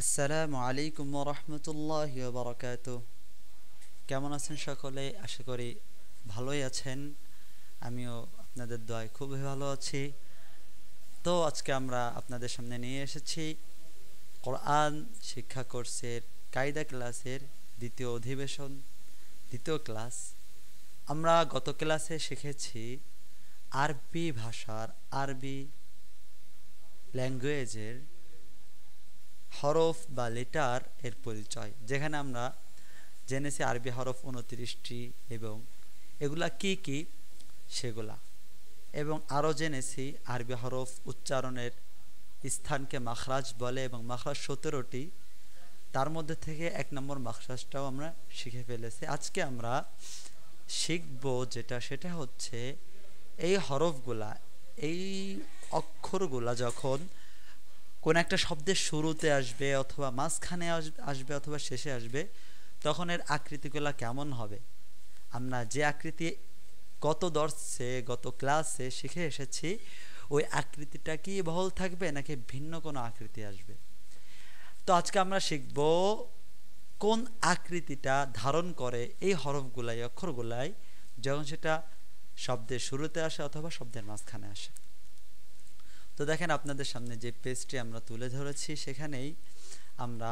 আসসালামু আলাইকুম ওয়া রাহমাতুল্লাহি ওয়া বারাকাতুহু। কেমন আছেন সকলে? আশা করি ভালোই আছেন। আমিও আপনাদের দোয়ায় খুবই ভালো আছি। তো আজকে আমরা আপনাদের সামনে নিয়ে এসেছি কোরআন শিক্ষা কোর্সের কায়দা ক্লাসের দ্বিতীয় অধিবেশন, দ্বিতীয় ক্লাস। আমরা গত ক্লাসে শিখেছি আরবি ভাষার, আরবি ল্যাঙ্গুয়েজের হরফ বা লেটার এর পরিচয়, যেখানে আমরা জেনেছি আরবি হরফ 29টি এবং এগুলা কি কি সেগুলা, এবং আরও জেনেছি আরবি হরফ উচ্চারণের স্থানকে মাখরাজ বলে এবং মাখরাজ 17টি। তার মধ্যে থেকে 1 নম্বর মাখরাজটাও আমরা শিখে ফেলেছি। আজকে আমরা শিখব সেটা হচ্ছে এই হরফগুলা, এই অক্ষরগুলা যখন কোন একটা শব্দের শুরুতে আসবে অথবা মাঝখানে আসবে অথবা শেষে আসবে, তখন এর আকৃতিগুলা কেমন হবে। আমরা যে আকৃতি গত ক্লাসে শিখে এসেছি, ওই আকৃতিটা কি বহাল থাকবে নাকি ভিন্ন কোনো আকৃতি আসবে। তো আজকে আমরা শিখব কোন আকৃতিটা ধারণ করে এই হরফগুলাই, অক্ষরগুলাই, যখন সেটা শব্দের শুরুতে আসে অথবা শব্দের মাঝখানে আসে। তো দেখেন, আপনাদের সামনে যে পেজটি আমরা তুলে ধরেছি, সেখানেই আমরা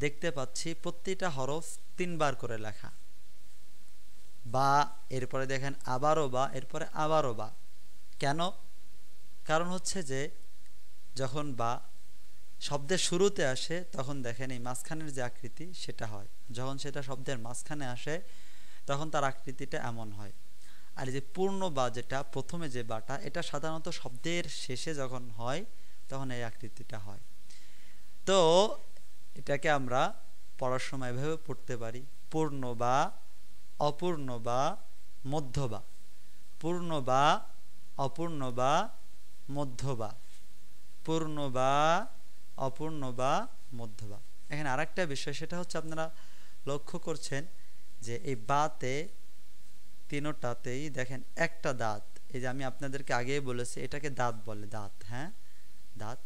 দেখতে পাচ্ছি প্রতিটা হরফ 3বার করে লেখা। বা, এরপরে দেখেন আবারও বা, এরপরে আবারও বা। কেন? কারণ হচ্ছে যে যখন বা শব্দের শুরুতে আসে, তখন দেখেন এই মাঝখানের যে আকৃতি সেটা হয়। যখন সেটা শব্দের মাঝখানে আসে, তখন তার আকৃতিটা এমন হয়। আর এই যে পূর্ণ বা, যেটা প্রথমে যে বাটা, এটা সাধারণত শব্দের শেষে যখন হয়, তখন এই আকৃতিটা হয়। তো এটাকে আমরা পড়ার সময় এভাবে পড়তে পারি: পূর্ণ বা, অপূর্ণ বা, মধ্য বা। পূর্ণ বা, অপূর্ণ বা, মধ্য বা। পূর্ণ বা, অপূর্ণ বা, মধ্য বা। এখানে আরেকটা বিষয়, সেটা হচ্ছে আপনারা লক্ষ্য করছেন যে এই বাতে, তিনোটাতেই দেখেন একটা দাঁত। এই যে আমি আপনাদেরকে আগেই বলেছি, এটাকে দাঁত বলে, দাঁত। হ্যাঁ, দাঁত।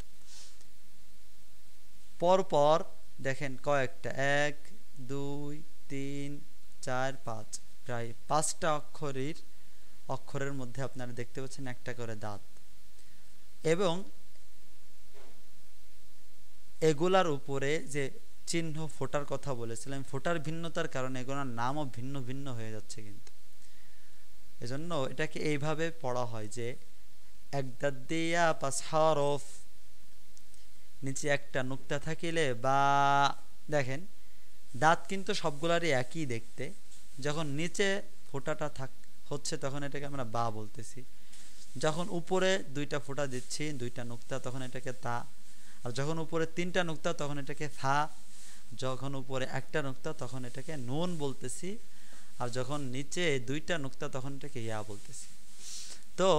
পরপর দেখেন কয়েকটা, 1 2 3 4 5, প্রায় 5টা অক্ষরের মধ্যে আপনারা দেখতে পাচ্ছেন একটা করে দাঁত। এবং এগুলার উপরে যে চিহ্ন, ফোটার কথা বলেছিলাম, ফোটার ভিন্নতার কারণে এগুলোর নামও ভিন্ন ভিন্ন হয়ে যাচ্ছে। কিন্তু এজন্য এটাকে এইভাবে পড়া হয় যে এক দাঁত দিয়া 5 হরফ, নিচে একটা নুক্তা থাকিলে বা। দেখেন, দাঁত কিন্তু সবগুলারই একই দেখতে। যখন নিচে ফোঁটাটা হচ্ছে, তখন এটাকে আমরা বা বলতেছি। যখন উপরে 2টা ফোঁটা দিচ্ছি, 2টা নুক্তা, তখন এটাকে তা। আর যখন উপরে 3টা নুক্তা, তখন এটাকে থা। যখন উপরে একটা নুক্তা, তখন এটাকে নুন বলতেছি। আর যখন নিচে 2টা নুক্তা, তখন এটাকে ইয়া বলতেছি। তো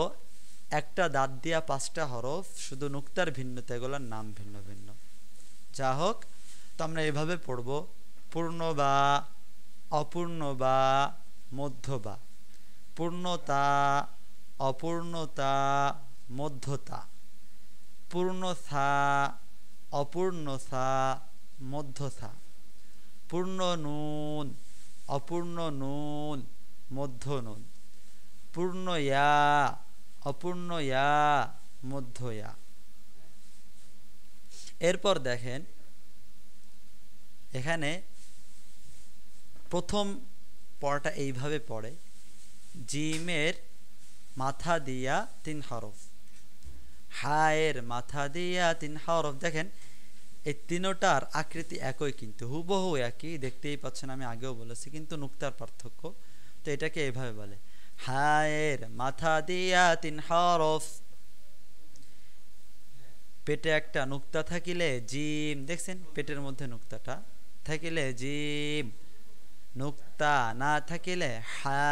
একটা দাঁত দিয়া 5টা হরফ, শুধু নুক্তার ভিন্নতা, এগুলোর নাম ভিন্ন ভিন্ন। যা হোক, তো আমরা এভাবে পড়ব: পূর্ণ বা, অপূর্ণ বা, মধ্য বা। পূর্ণতা, অপূর্ণতা, মধ্যতা। পূর্ণথা, অপূর্ণথা, মধ্যথা। পূর্ণ নুন, অপূর্ণ নুন, মধ্য নুন। পূর্ণ ইয়া, অপূর্ণ ইয়া, মধ্য ইয়া। এরপর দেখেন, এখানে প্রথম পড়াটা এইভাবে পড়ে: জিমের মাথা দিয়া 3 হরফ, হায়ের মাথা দিয়া 3 হরফ। দেখেন, এই তিনোটার আকৃতি একই, কিন্তু হুবহু একই, দেখতেই পাচ্ছেন, আমি আগেও বলেছি, কিন্তু নুক্তার পার্থক্য। তো এটাকে এইভাবে বলে: হায়ের মাথা দিয়া 3 হরফ। পেটে একটা নুক্তা থাকিলে জিম। দেখছেন, পেটের মধ্যে নুক্তাটা থাকিলে জিম। নুক্তা না থাকিলে হা।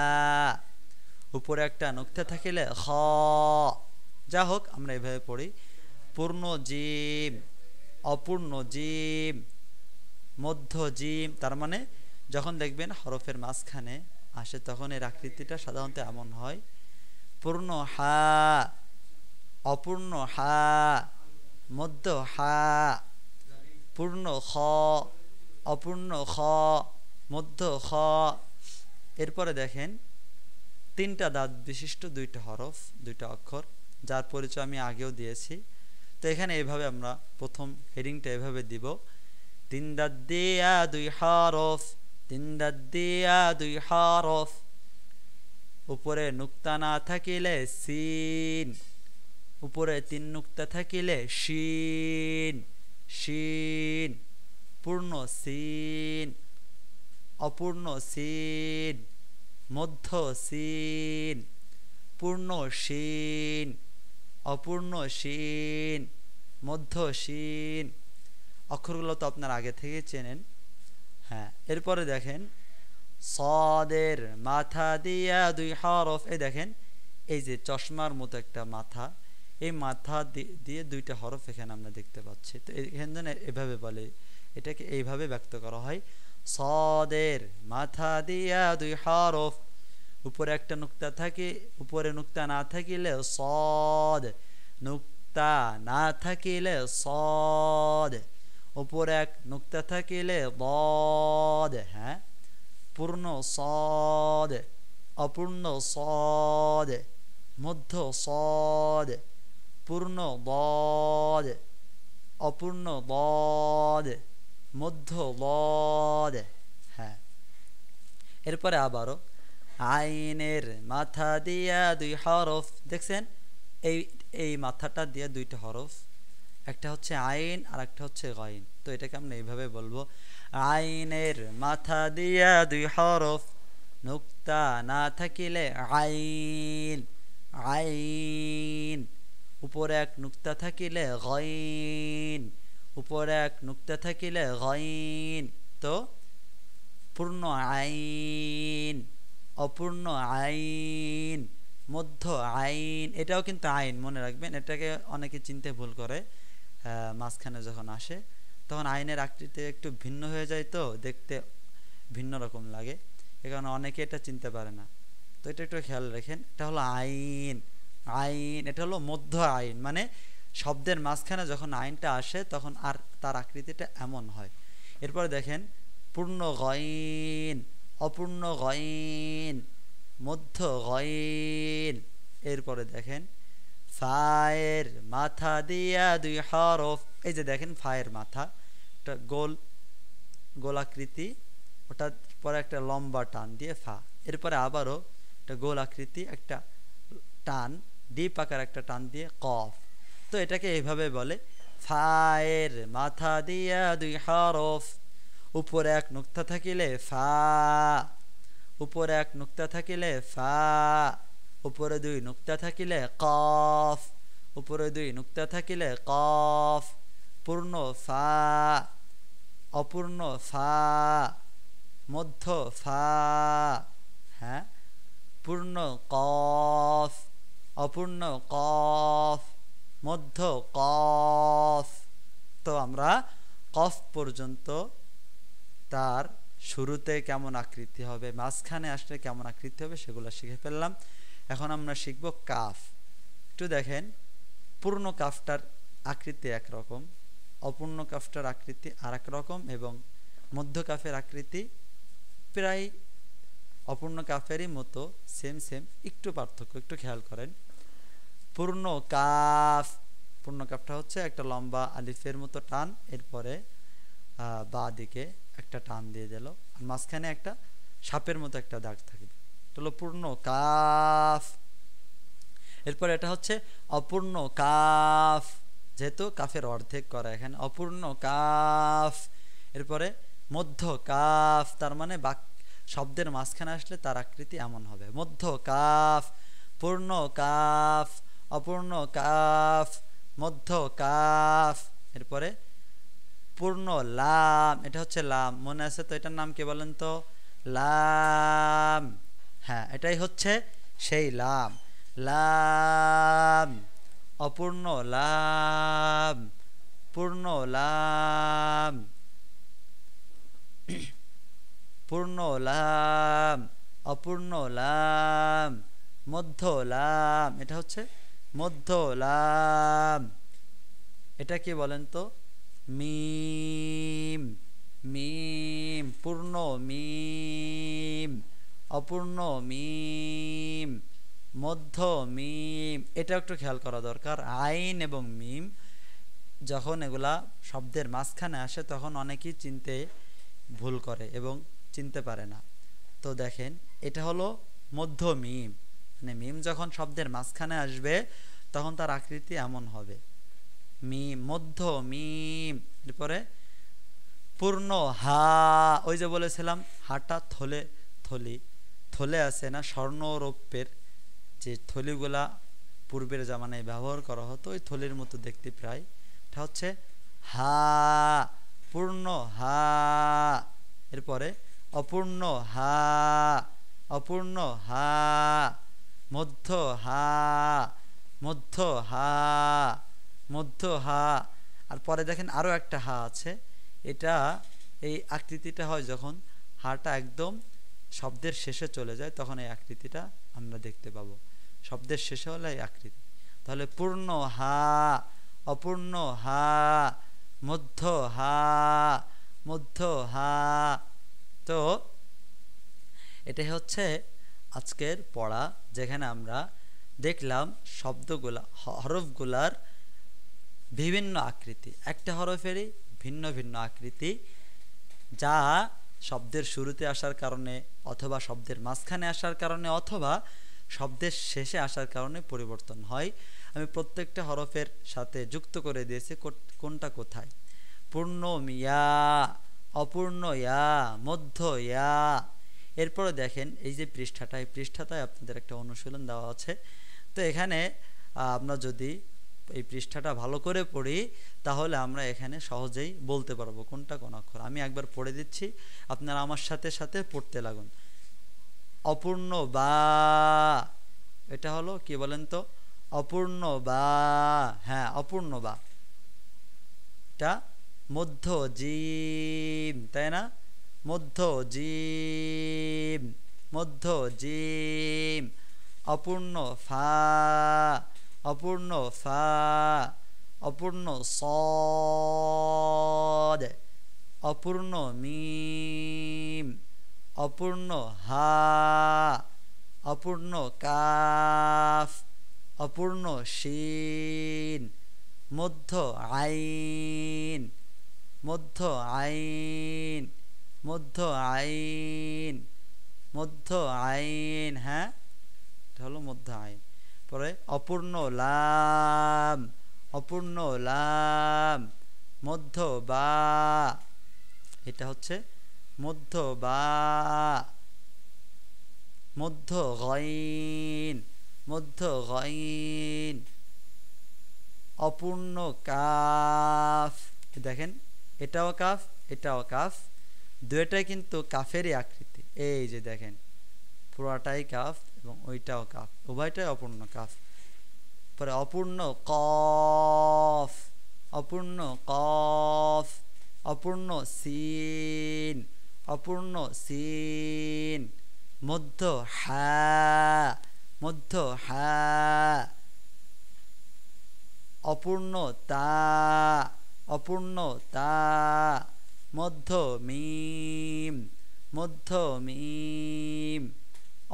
উপরে একটা নুক্তা থাকিলে খ। যা হোক, আমরা এভাবে পড়ি: পূর্ণ জিম, অপূর্ণ জিম, মধ্য জিম। তার মানে যখন দেখবেন হরফের মাঝখানে আসে, তখন এর আকৃতিটা সাধারণত এমন হয়: পূর্ণ হা, অপূর্ণ হা, মধ্য হা, পূর্ণ খ, অপূর্ণ খ, মধ্য খ। এরপরে দেখেন তিনটা দাঁত বিশিষ্ট দুইটা হরফ, দুইটা অক্ষর, যার পরিচয় আমি আগেও দিয়েছি। তো এখানে এইভাবে আমরা প্রথম হেডিংটা এভাবে দিব, তিন দাঁত দিয়া দুই হরফ, তিন দাঁত দিয়া দুই হরফ, উপরে নুক্তা না থাকিলে সিন, উপরে তিন নুক্তা থাকিলে শিন, শিন। পূর্ণ সিন, অপূর্ণ সিন, মধ্য সিন, পূর্ণ শিন, অপূর্ণ শিন, মধ্য শিন। অক্ষরগুলো তো আপনারা আগে থেকে চেনেন। হ্যাঁ, এরপরে দেখেন সদের মাথা দিয়া দুই হরফ। এই দেখেন এই যে চশমার মতো একটা মাথা, এই মাথা দিয়ে দুইটা হরফ এখানে আমরা দেখতে পাচ্ছি। তো এখানে এভাবে বলে, এটাকে এইভাবে ব্যক্ত করা হয়, সদের মাথা দিয়া দুই হরফ, উপরে একটা নুক্তা থাকে, উপরে নুক্তা না থাকিলে সদ, নুক্তা না থাকিলে সদ, উপরে এক নুক্তা থাকিলে বদ। হ্যাঁ, পূর্ণ সদ, অপূর্ণ সদ, মধ্য সদ, পূর্ণ বদ, অপূর্ণ বদ, মধ্য বদ। হ্যাঁ, এরপরে আবারও আইনের মাথা দিয়া দুই হরফ। দেখছেন এই এই মাথাটা দিয়ে দুইটা হরফ, একটা হচ্ছে আইন আর একটা হচ্ছে গাইন। তো এটাকে আমরা এইভাবে বলবো, আইনের মাথা দিয়া দুই হরফ, নুক্তা না থাকিলে আইন, আইন, উপরে এক নুক্তা থাকিলে গাইন, উপরে এক নুক্তা থাকিলে গাইন। তো পূর্ণ আইন, অপূর্ণ আইন, মধ্য আইন। এটাও কিন্তু আইন, মনে রাখবেন, এটাকে অনেকে চিনতে ভুল করে। মাঝখানে যখন আসে তখন আইনের আকৃতি একটু ভিন্ন হয়ে যায়, তো দেখতে ভিন্ন রকম লাগে, এ কারণে অনেকে এটা চিনতে পারে না। তো এটা একটু খেয়াল রাখেন, এটা হলো আইন, আইন। এটা হলো মধ্য আইন, মানে শব্দের মাঝখানে যখন আইনটা আসে তখন আর তার আকৃতিটা এমন হয়। এরপরে দেখেন পূর্ণ গইন, অপূর্ণ গইন, মধ্য গইন। এরপরে দেখেন ফায়ের মাথা দিয়া দুই হরফ। এই যে দেখেন ফায়ের মাথা, একটা গোল গোলাকৃতি, ওটার পরে একটা লম্বা টান দিয়ে ফা। এরপরে আবারও একটা গোল আকৃতি, একটা টান, ডিপ আকার একটা টান দিয়ে কফ। তো এটাকে এইভাবে বলে, ফায়ের মাথা দিয়া দুই হরফ, উপরে এক নুক্তা থাকিলে ফা, উপরে এক নুক্তা থাকিলে ফা, উপরে দুই নুক্তা থাকিলে কফ, উপরে দুই নুক্তা থাকিলে কফ। পূর্ণ ফা, অপূর্ণ ফা, মধ্য ফা। হ্যাঁ, পূর্ণ কফ, অপূর্ণ কফ, মধ্য কফ। তো আমরা কফ পর্যন্ত তার শুরুতে কেমন আকৃতি হবে, মাঝখানে আসলে কেমন আকৃতি হবে, সেগুলো শিখে ফেললাম। এখন আমরা শিখব কাফ। একটু দেখেন, পূর্ণ কাফটার আকৃতি একরকম, অপূর্ণ কাফটার আকৃতি আর এক রকম, এবং মধ্য কাফের আকৃতি প্রায় অপূর্ণ কাফেরই মতো, সেম সেম, একটু পার্থক্য, একটু খেয়াল করেন। পূর্ণ কাফ, পূর্ণ কাফটা হচ্ছে একটা লম্বা আলিফের মতো টান, এরপরে বা দিকে একটা টান দিয়ে দিল, আর মাঝখানে একটা সাপের মতো একটা দাগ থাকবে, এটা হলো পূর্ণ কাফ। এরপর এটা হচ্ছে অপূর্ণ কাফ, যেহেতু কাফের অর্ধেক করা এখানে, অপূর্ণ কাফ। এরপরে মধ্য কাফ, তার মানে শব্দের মাঝখানে আসলে তার আকৃতি এমন হবে, মধ্য কাফ। পূর্ণ কাফ, অপূর্ণ কাফ, মধ্য কাফ। এরপরে পূর্ণ লাম, এটা হচ্ছে লাম, মনে আছে তো এটার নাম কি বলেন তো? লাম। হ্যাঁ, এটাই হচ্ছে সেই লাম, লাম। অপূর্ণ লাম, পূর্ণ লাম, পূর্ণ লাম, অপূর্ণ লাম, মধ্য লাম। এটা হচ্ছে মধ্য লাম। এটা কি বলেন তো? মিম। মিম, অপূর্ণ মিম, মধ্য মিম। এটা একটু খেয়াল করা দরকার। আইন এবং মিম যখন এগুলা শব্দের মাঝখানে আসে তখন অনেকেই চিনতে ভুল করে এবং চিনতে পারে না। তো দেখেন এটা হলো মধ্য মিম, মানে মিম যখন শব্দের মাঝখানে আসবে তখন তার আকৃতি এমন হবে। মিম, মধ্য মিম। এরপরে পূর্ণ হা, ওই যে বলেছিলাম হাটা থলে, থলি, থলে আছে না স্বর্ণরৌপ্যের যে থলিগুলা পূর্বের জামানায় ব্যবহার করা হতো, ওই থলির মতো দেখতে প্রায়। এটা হচ্ছে হা, পূর্ণ হা। এরপরে অপূর্ণ হা, অপূর্ণ হা, মধ্য হা, মধ্য হা, মধ্য হা। আর পরে দেখেন আরও একটা হা আছে। এটা এই আকৃতিটা হয় যখন হাটা একদম শব্দের শেষে চলে যায়, তখন এই আকৃতিটা আমরা দেখতে পাবো। শব্দের শেষে হলে এই আকৃতি। তাহলে পূর্ণ হা, অপূর্ণ হা, মধ্য হা, মধ্য হা। তো এটাই হচ্ছে আজকের পড়া, যেখানে আমরা দেখলাম শব্দগুলা, হরফগুলার বিভিন্ন আকৃতি, একটা হরফেরই ভিন্ন ভিন্ন আকৃতি, যা শব্দের শুরুতে আসার কারণে অথবা শব্দের মাঝখানে আসার কারণে অথবা শব্দের শেষে আসার কারণে পরিবর্তন হয়। আমি প্রত্যেকটা হরফের সাথে যুক্ত করে দিয়েছি কোনটা কোথায়। পূর্ণ মিয়া, অপূর্ণ ইয়া, মধ্য ইয়া। এরপরে দেখেন এই যে পৃষ্ঠাটা, এই পৃষ্ঠাটায় আপনাদের একটা অনুশীলন দেওয়া আছে। তো এখানে আমরা যদি এই পৃষ্ঠাটা ভালো করে পড়ি তাহলে আমরা এখানে সহজেই বলতে পারবো কোনটা কোন অক্ষর। আমি একবার পড়ে দিচ্ছি, আপনারা আমার সাথে সাথে পড়তে লাগুন। অপূর্ণ বা, এটা হলো কি বলেন তো? অপূর্ণ বা, হ্যাঁ অপূর্ণ বা। এটা মধ্য জিম, তাই না? মধ্য জিম, মধ্য জিম। অপূর্ণ ফা, অপূর্ণ ফা, অপূর্ণ সদ, অপূর্ণ মিম, অপূর্ণ হা, অপূর্ণ কাফ, অপূর্ণ শিন, মধ্য আইন, মধ্য আইন, মধ্য আইন, মধ্য আইন। হ্যাঁ এটা হলো মধ্য আইন। পরে অপূর্ণ লাম, অপূর্ণ লাম, মধ্য বা, এটা হচ্ছে মধ্য বা। মধ্য গইন, মধ্য গইন, অপূর্ণ কাফ। দেখেন এটাও কাফ, এটাও কাফ, দুইটাই কিন্তু কাফেরই আকৃতি। এই যে দেখেন পুরাটাই কাফ এবং ওইটাও কাফ, উভয়টাই অপূর্ণ কাফ। পরে অপূর্ণ কফ, অপূর্ণ কফ, অপূর্ণ সিন, অপূর্ণ সিন, মধ্য হা, মধ্য হা, অপূর্ণ তা, অপূর্ণ তা, মধ্য মিম, মধ্য মিম,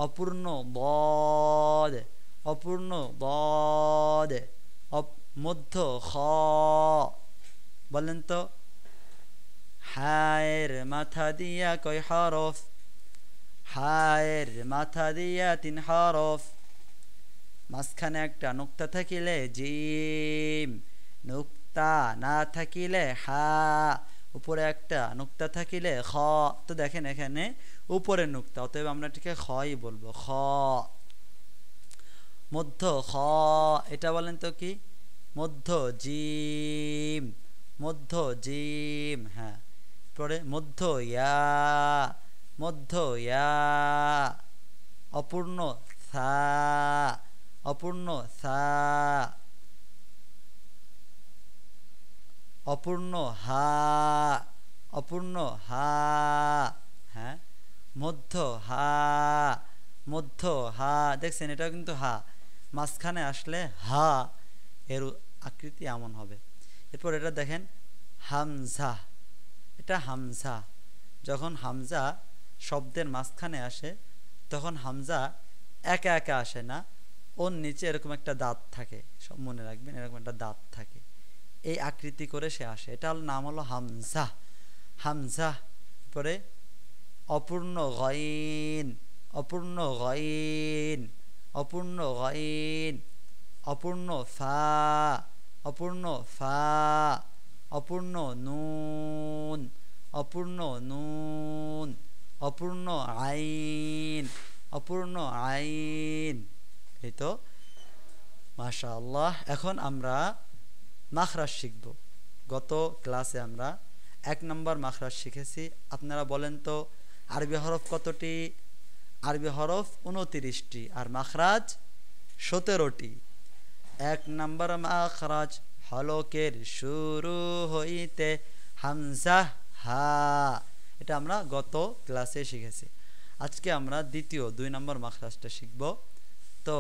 অপূর্ণ বদ, অপূর্ণ বদ, মধ্য খ। বলেন তো হায়ের মাথা দিয়া কয় হরফ? হায়ের মাথা দিয়া 3 হরফ। মাঝখানে একটা নুক্তা থাকিলে জিম, নুক্তা না থাকিলে হা, উপরে একটা নুক্তা থাকিলে খ। তো দেখেন এখানে উপরে নুক্তা, অতএব আমরা এটাকে খই বলবো, খ। মধ্য খ, এটা বলেন তো কি? মধ্য জিম, মধ্য জিম। হ্যাঁ পরে মধ্য ইয়া, মধ্য ইয়া, অপূর্ণ সা, অপূর্ণ সা, অপূর্ণ হা, অপূর্ণ হা। হ্যাঁ মধ্য হা, মধ্য হা। দেখছেন এটাও কিন্তু হা, মাঝখানে আসলে হা এর আকৃতি এমন হবে। এরপর এটা দেখেন হামজা, এটা হামজা, যখন হামজা শব্দের মাঝখানে আসে তখন হামজা একা একা আসে না, ওর নিচে এরকম একটা দাঁত থাকে, সব মনে রাখবেন, এরকম একটা দাঁত থাকে, এই আকৃতি করে সে আসে, এটা নাম হলো হামজা। হামজা পরে অপূর্ণ গইন, অপূর্ণ গইন, অপূর্ণ গইন, অপূর্ণ ফা, অপূর্ণ ফা, অপূর্ণ নুন, অপূর্ণ নুন, অপূর্ণ আইন, অপূর্ণ আইন। এই তো মাশাআল্লাহ। এখন আমরা মাখরাজ শিখব। গত ক্লাসে আমরা 1 নম্বর মাখরাজ শিখেছি। আপনারা বলেন তো আরবি হরফ কতটি? আরবি হরফ 29টি আর মাখরাজ 17টি। 1 নম্বর মাখরাজ হলকের শুরু হইতে হামজা হা, এটা আমরা গত ক্লাসে শিখেছি। আজকে আমরা দ্বিতীয় 2 নম্বর মাখরাজটা শিখব। তো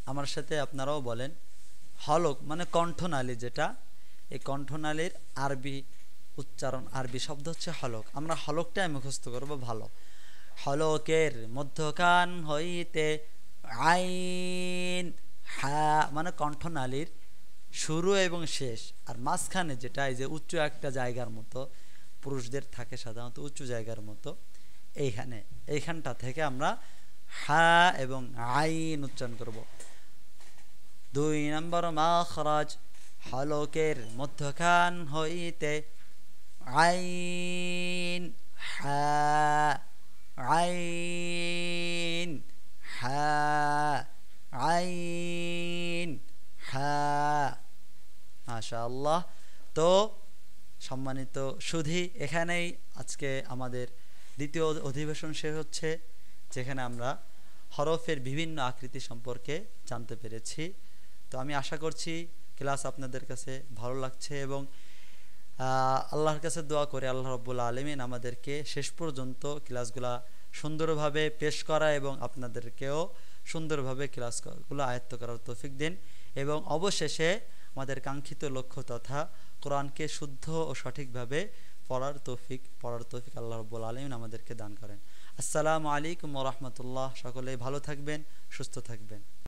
আমার সাথে আপনারাও বলেন, হলক মানে কণ্ঠনালী, যেটা এই কণ্ঠনালীর আরবি উচ্চারণ, আরবি শব্দ হচ্ছে হলক। আমরা হলকটাই মুখস্থ করব ভালো। হলকের মধ্যখান হইতে আইন হা মানে কণ্ঠনালীর শুরু এবং শেষ, আর মাঝখানে যেটা এই যে উচ্চ একটা জায়গার মতো পুরুষদের থাকে সাধারণত উঁচু জায়গার মতো, এইখানটা থেকে আমরা হা এবং আইন উচ্চারণ করব। 2 নম্বর মাখরাজ হলকের মধ্যখান হইতে আইন হা, আইন হা, আইন হা। মাশাআল্লাহ। তো সম্মানিত সুধী, এখানেই আজকে আমাদের দ্বিতীয় অধিবেশন শেষ হচ্ছে, যেখানে আমরা হরফের বিভিন্ন আকৃতি সম্পর্কে জানতে পেরেছি। তো আমি আশা করছি ক্লাস আপনাদের কাছে ভালো লাগছে এবং আল্লাহর কাছে দোয়া করে আল্লাহ রাব্বুল আলামিন আমাদেরকে শেষ পর্যন্ত ক্লাসগুলা সুন্দরভাবে পেশ করা এবং আপনাদেরকেও সুন্দরভাবে ক্লাসগুলো আয়ত্ত করার তৌফিক দিন এবং অবশেষে আমাদের কাঙ্ক্ষিত লক্ষ্য তথা কোরআনকে শুদ্ধ ও সঠিকভাবে পড়ার তৌফিক আল্লাহ রাব্বুল আলামিন আমাদেরকে দান করেন। আসসালামু আলাইকুম ওয়া রাহমাতুল্লাহ। সকলেই ভালো থাকবেন, সুস্থ থাকবেন।